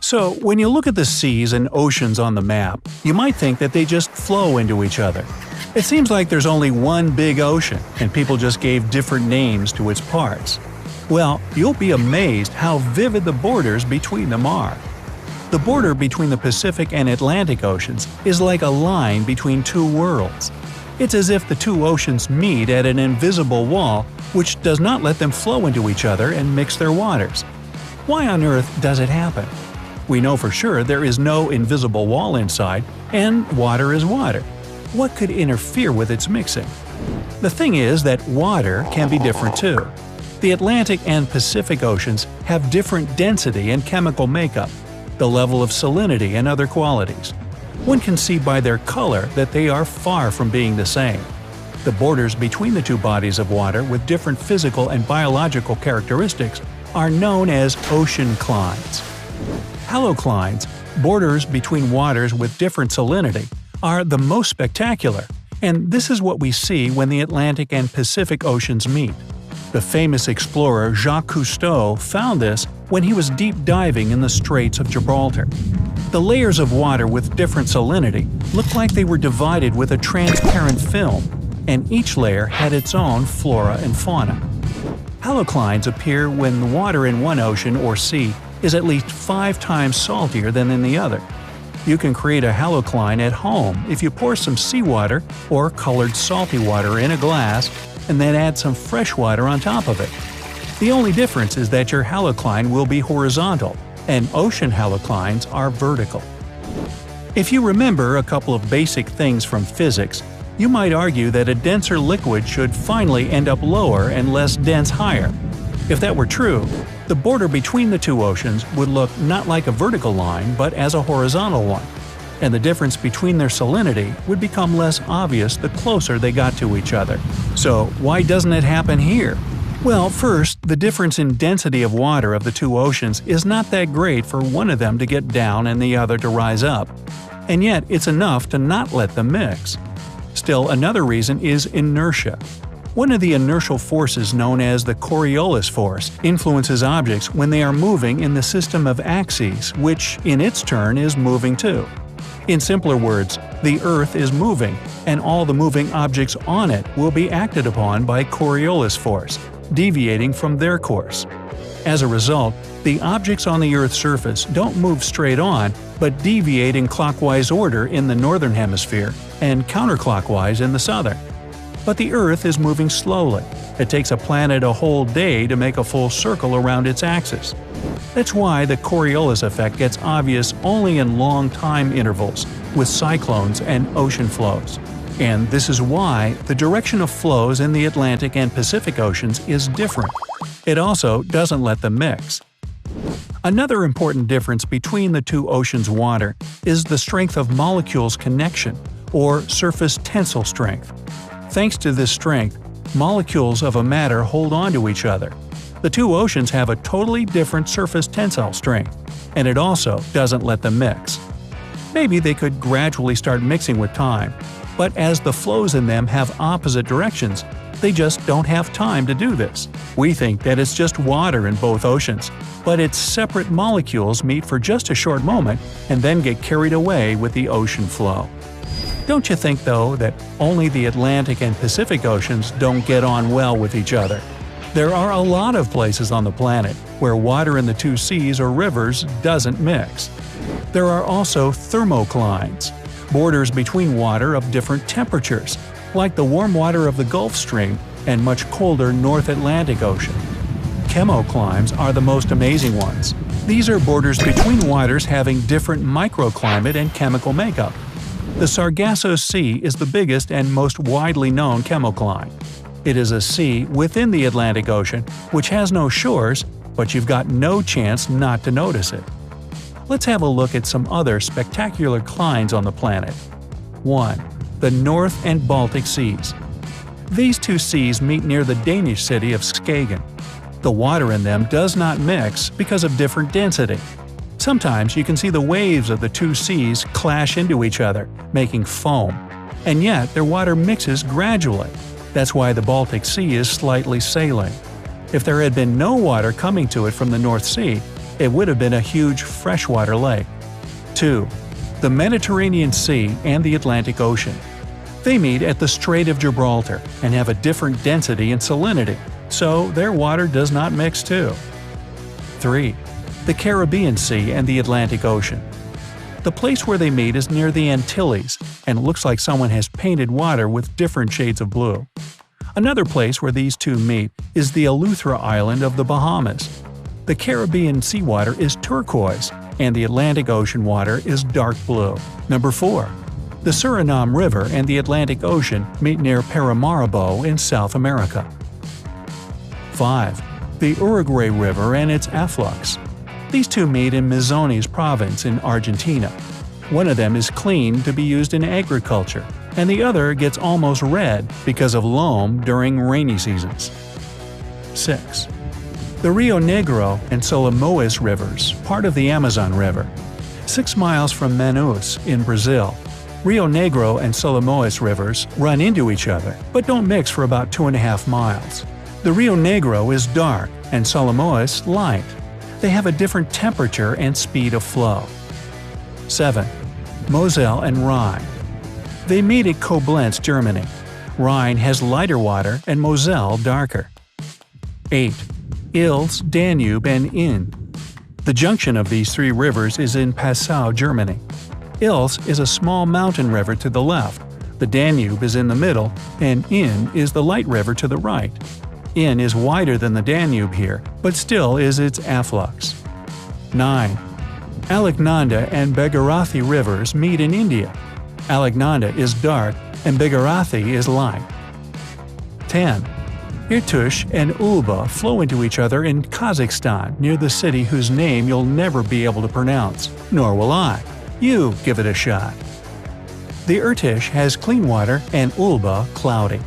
So, when you look at the seas and oceans on the map, you might think that they just flow into each other. It seems like there's only one big ocean, and people just gave different names to its parts. Well, you'll be amazed how vivid the borders between them are. The border between the Pacific and Atlantic Oceans is like a line between two worlds. It's as if the two oceans meet at an invisible wall which does not let them flow into each other and mix their waters. Why on earth does it happen? We know for sure there is no invisible wall inside, and water is water. What could interfere with its mixing? The thing is that water can be different too. The Atlantic and Pacific Oceans have different density and chemical makeup, the level of salinity and other qualities. One can see by their color that they are far from being the same. The borders between the two bodies of water with different physical and biological characteristics are known as ocean clines. Haloclines, borders between waters with different salinity, are the most spectacular, and this is what we see when the Atlantic and Pacific Oceans meet. The famous explorer Jacques Cousteau found this when he was deep diving in the Straits of Gibraltar. The layers of water with different salinity looked like they were divided with a transparent film, and each layer had its own flora and fauna. Haloclines appear when the water in one ocean or sea is at least 5 times saltier than in the other. You can create a halocline at home if you pour some seawater or colored salty water in a glass and then add some fresh water on top of it. The only difference is that your halocline will be horizontal, and ocean haloclines are vertical. If you remember a couple of basic things from physics, you might argue that a denser liquid should finally end up lower and less dense higher. If that were true, the border between the two oceans would look not like a vertical line but as a horizontal one, and the difference between their salinity would become less obvious the closer they got to each other. So why doesn't it happen here? Well, first, the difference in density of water of the two oceans is not that great for one of them to get down and the other to rise up. And yet it's enough to not let them mix. Still, another reason is inertia. One of the inertial forces known as the Coriolis force influences objects when they are moving in the system of axes, which, in its turn, is moving too. In simpler words, the Earth is moving, and all the moving objects on it will be acted upon by Coriolis force, deviating from their course. As a result, the objects on the Earth's surface don't move straight on, but deviate in clockwise order in the northern hemisphere and counterclockwise in the southern. But the Earth is moving slowly. It takes a planet a whole day to make a full circle around its axis. That's why the Coriolis effect gets obvious only in long time intervals, with cyclones and ocean flows. And this is why the direction of flows in the Atlantic and Pacific Oceans is different. It also doesn't let them mix. Another important difference between the two oceans' water is the strength of molecules' connection, or surface tensile strength. Thanks to this strength, molecules of a matter hold on to each other. The two oceans have a totally different surface tensile strength, and it also doesn't let them mix. Maybe they could gradually start mixing with time, but as the flows in them have opposite directions, they just don't have time to do this. We think that it's just water in both oceans, but its separate molecules meet for just a short moment and then get carried away with the ocean flow. Don't you think, though, that only the Atlantic and Pacific Oceans don't get on well with each other? There are a lot of places on the planet where water in the two seas or rivers doesn't mix. There are also thermoclines, borders between water of different temperatures, like the warm water of the Gulf Stream and much colder North Atlantic Ocean. Chemoclimes are the most amazing ones. These are borders between waters having different microclimate and chemical makeup. The Sargasso Sea is the biggest and most widely known chemocline. It is a sea within the Atlantic Ocean which has no shores, but you've got no chance not to notice it. Let's have a look at some other spectacular clines on the planet. 1. The North and Baltic Seas. These two seas meet near the Danish city of Skagen. The water in them does not mix because of different density. Sometimes you can see the waves of the two seas clash into each other, making foam, and yet their water mixes gradually. That's why the Baltic Sea is slightly saline. If there had been no water coming to it from the North Sea, It would have been a huge freshwater lake. 2. The Mediterranean Sea and the Atlantic Ocean. They meet at the Strait of Gibraltar and have a different density and salinity, so their water does not mix too. 3. The Caribbean Sea and the Atlantic Ocean. The place where they meet is near the Antilles, and it looks like someone has painted water with different shades of blue. Another place where these two meet is the Eleuthera Island of the Bahamas. The Caribbean seawater is turquoise, and the Atlantic Ocean water is dark blue. Number 4. The Suriname River and the Atlantic Ocean meet near Paramaribo in South America. 5. The Uruguay River and its afflux. These two meet in Misiones province in Argentina. One of them is clean to be used in agriculture, and the other gets almost red because of loam during rainy seasons. 6. The Rio Negro and Solimões rivers, part of the Amazon River. 6 miles from Manaus in Brazil, Rio Negro and Solimões rivers run into each other, but don't mix for about 2.5 miles. The Rio Negro is dark and Solimões light. They have a different temperature and speed of flow. 7. Moselle and Rhine. They meet at Koblenz, Germany. Rhine has lighter water and Moselle darker. 8. Ilz, Danube, and Inn. The junction of these 3 rivers is in Passau, Germany. Ilz is a small mountain river to the left, the Danube is in the middle, and Inn is the light river to the right. Inn is wider than the Danube here, but still is its afflux. 9. Alaknanda and Bhagirathi rivers meet in India. Alaknanda is dark and Bhagirathi is light. 10. Irtush and Ulba flow into each other in Kazakhstan near the city whose name you'll never be able to pronounce, nor will I. You give it a shot. The Irtish has clean water and Ulba cloudy.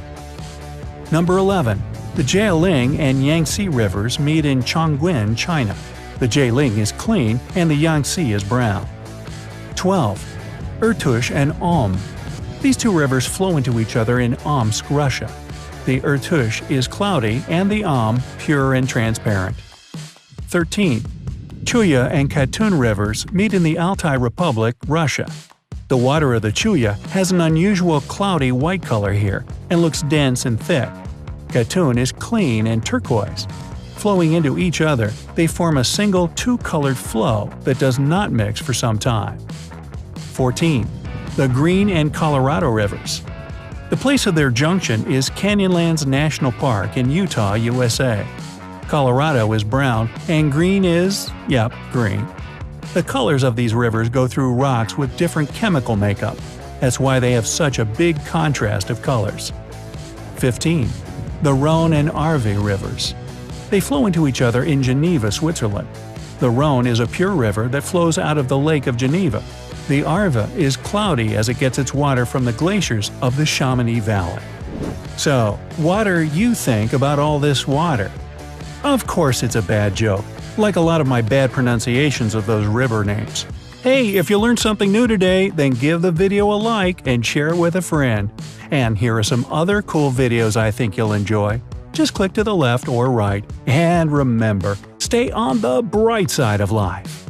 Number 11. The Jialing and Yangtze rivers meet in Chongqing, China. The Jialing is clean and the Yangtze is brown. 12. Irtush and Om. These 2 rivers flow into each other in Omsk, Russia. The Irtush is cloudy and the Om pure and transparent. 13. Chuya and Katun rivers meet in the Altai Republic, Russia. The water of the Chuya has an unusual cloudy white color here and looks dense and thick. Katun is clean and turquoise. Flowing into each other, they form a single 2-colored flow that does not mix for some time. 14. The Green and Colorado rivers. The place of their junction is Canyonlands National Park in Utah, USA. Colorado is brown and green is, green. The colors of these rivers go through rocks with different chemical makeup. That's why they have such a big contrast of colors. 15. The Rhone and Arve rivers. They flow into each other in Geneva, Switzerland. The Rhone is a pure river that flows out of the Lake of Geneva. The Arve is cloudy as it gets its water from the glaciers of the Chamonix Valley. So, what do you think about all this water? Of course it's a bad joke, like a lot of my bad pronunciations of those river names. Hey, if you learned something new today, then give the video a like and share it with a friend. And here are some other cool videos I think you'll enjoy. Just click to the left or right, and remember, stay on the bright side of life.